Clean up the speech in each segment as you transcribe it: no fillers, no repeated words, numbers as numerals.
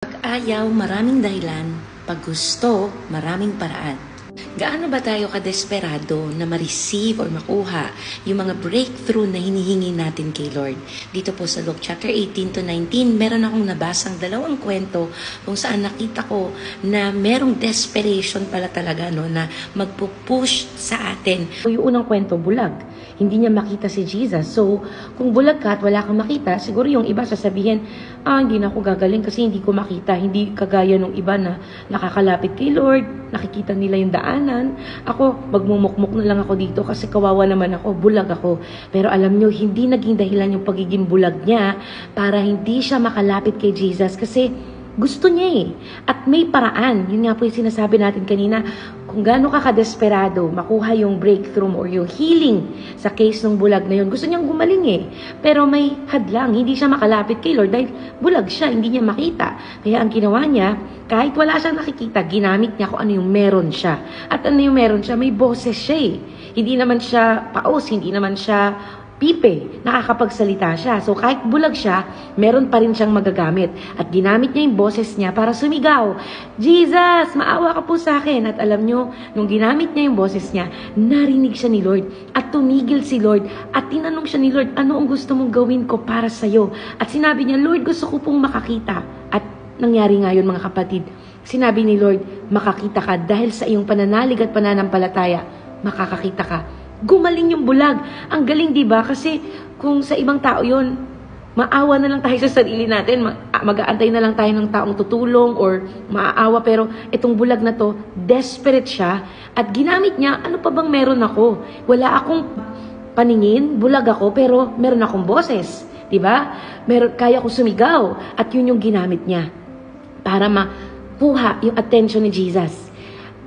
Pag ayaw, maraming dahilan. Pag gusto, maraming paraan. Gaano ba tayo kadesperado na ma-receive or makuha yung mga breakthrough na hinihingi natin kay Lord? Dito po sa Luke chapter 18 to 19, meron akong nabasang dalawang kwento kung saan nakita ko na merong desperation pala talaga na magpupush sa atin. Yung unang kwento, bulag. Hindi niya makita si Jesus. So, kung bulag ka at wala kang makita, siguro yung iba sasabihin, hindi na ako gagaling kasi hindi ko makita. Hindi kagaya nung iba na nakakalapit kay Lord, nakikita nila yung daanan. Ako, magmumukmuk na lang ako dito kasi kawawa naman ako, bulag ako. Pero alam nyo, hindi naging dahilan yung pagiging bulag niya para hindi siya makalapit kay Jesus kasi gusto niya At may paraan. Yun nga po yung sinasabi natin kanina. Kung gaano ka kadesperado, makuha yung breakthrough or yung healing sa case ng bulag na yun. Gusto niyang gumaling Pero may hadlang. Hindi siya makalapit kay Lord dahil bulag siya. Hindi niya makita. Kaya ang ginawa niya, kahit wala siyang nakikita, ginamit niya kung ano yung meron siya. At ano yung meron siya? May boses siya Hindi naman siya paos. Hindi naman siya pipe, nakakapagsalita siya. So kahit bulag siya, meron pa rin siyang magagamit. At ginamit niya yung boses niya para sumigaw, Jesus, maawa ka po sa akin. At alam nyo, nung ginamit niya yung boses niya, narinig siya ni Lord. At tumigil si Lord. At tinanong siya ni Lord, ano ang gusto mong gawin ko para sa'yo? At sinabi niya, Lord, gusto ko pong makakita. At nangyari nga yun mga kapatid. Sinabi ni Lord, makakita ka dahil sa iyong pananalig at pananampalataya, makakakita ka. Gumaling yung bulag. Ang galing, di ba? Kasi kung sa ibang tao yun, maawa na lang tayo sa sarili natin. Mag-aantay na lang tayo ng taong tutulong or maaawa. Pero itong bulag na to, desperate siya. At ginamit niya, ano pa bang meron ako? Wala akong paningin, bulag ako, pero meron akong boses. Di ba? Kaya ko sumigaw. At yun yung ginamit niya para makuha yung attention ni Jesus.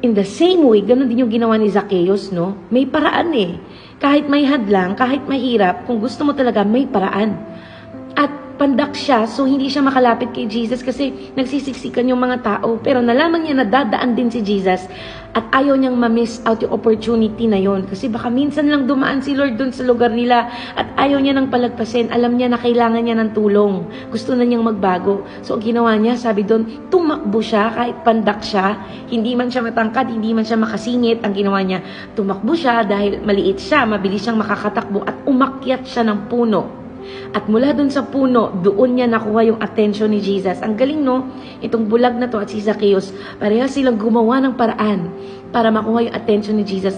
In the same way, ganun din yung ginawa ni Zacchaeus, no? May paraan Kahit may hadlang, kahit mahirap, kung gusto mo talaga, may paraan. At pandak siya, so hindi siya makalapit kay Jesus kasi nagsisiksikan yung mga tao. Pero nalaman niya na dadaan din si Jesus at ayaw niyang ma-miss out yung opportunity na yon. Kasi baka minsan lang dumaan si Lord dun sa lugar nila at ayaw niya nang palagpasin. Alam niya na kailangan niya ng tulong. Gusto na niyang magbago. So ginawa niya, sabi doon, tumakbo siya kahit pandak siya. Hindi man siya matangkad, hindi man siya makasingit. Ang ginawa niya, tumakbo siya dahil maliit siya, mabilis siyang makakatakbo at umakyat siya ng puno. At mula dun sa puno, doon niya nakuha yung attention ni Jesus. Ang galing, no? Itong bulag na to at si Zacchaeus, parehas silang gumawa ng paraan para makuha yung attention ni Jesus.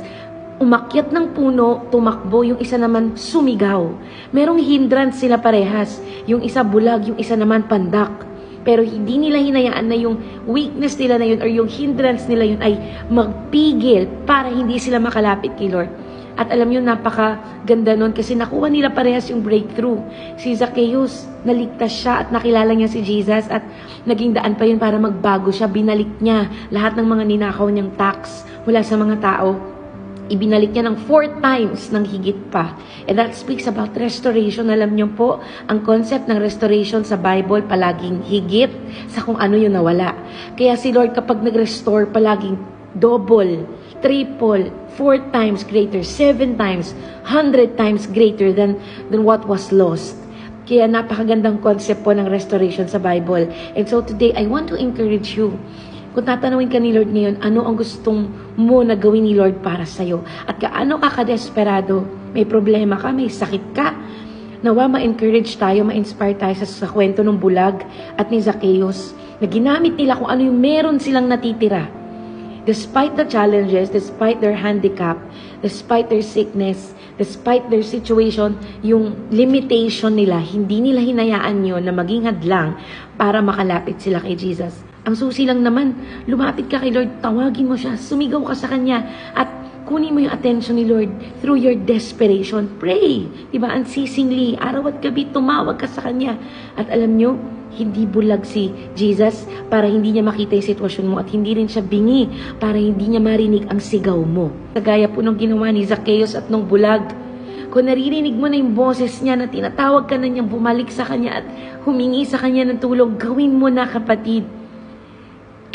Umakyat ng puno, tumakbo, yung isa naman sumigaw. Merong hindrance sila parehas. Yung isa bulag, yung isa naman pandak. Pero hindi nila hinayaan na yung weakness nila na yun or yung hindrance nila yun ay magpigil para hindi sila makalapit kay Lord. At alam nyo, napakaganda nun kasi nakuha nila parehas yung breakthrough. Si Zacchaeus, naligtas siya at nakilala niya si Jesus at naging daan pa yun para magbago siya. Binalik niya lahat ng mga ninakaw niyang tax mula sa mga tao. Ibinalik niya ng 4 times ng higit pa. And that speaks about restoration. Alam niyo po, ang concept ng restoration sa Bible palaging higit sa kung ano yung nawala. Kaya si Lord kapag nag-restore, palaging double, triple, 4 times greater, 7 times, 100 times greater than what was lost. Kaya napakagandang concept po ng restoration sa Bible. And so today, I want to encourage you. Kung tatanungin ka ni Lord ngayon, ano ang gustong mo na gawin ni Lord para sa'yo? At gaano ka kadesperado? May problema ka? May sakit ka? Nawa ma-encourage tayo, ma-inspire tayo sa kwento ng bulag at ni Zacchaeus na ginamit nila kung ano yung meron silang natitira. Despite the challenges, despite their handicap, despite their sickness, despite their situation, yung limitation nila, hindi nila hinayaan yun na maging hadlang para makalapit sila kay Jesus. Ang susi lang naman, lumapit ka kay Lord, tawagin mo siya, sumigaw ka sa Kanya, at kunin mo yung attention ni Lord through your desperation. Pray, diba? Unceasingly, araw at gabi, tumawag ka sa Kanya. At alam nyo, hindi bulag si Jesus para hindi niya makita yung sitwasyon mo at hindi rin siya bingi para hindi niya marinig ang sigaw mo. Kagaya po nung ginawa ni Zacchaeus at nung bulag, kung naririnig mo na yung boses niya na tinatawag ka na niyang bumalik sa Kanya at humingi sa Kanya ng tulong, gawin mo na kapatid.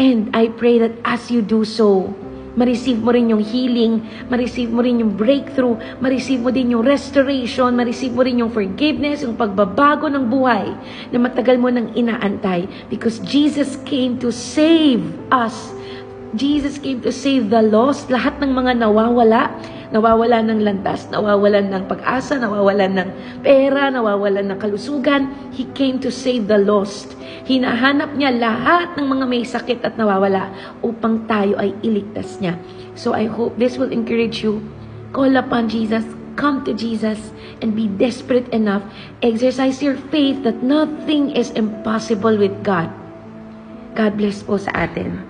And I pray that as you do so, ma-receive mo rin yung healing, ma-receive mo rin yung breakthrough, ma-receive mo din yung restoration, ma-receive mo rin yung forgiveness, yung pagbabago ng buhay na matagal mo nang inaantay. Because Jesus came to save us. Jesus came to save the lost. Lahat ng mga nawawalan ng landas, nawawalan ng pag-asa, nawawalan ng pera, nawawalan ng kalusugan. He came to save the lost. Hinahanap niya lahat ng mga may sakit at nawawala upang tayo ay iligtas niya. So I hope this will encourage you. Call upon Jesus. Come to Jesus and be desperate enough. Exercise your faith that nothing is impossible with God. God bless po sa atin.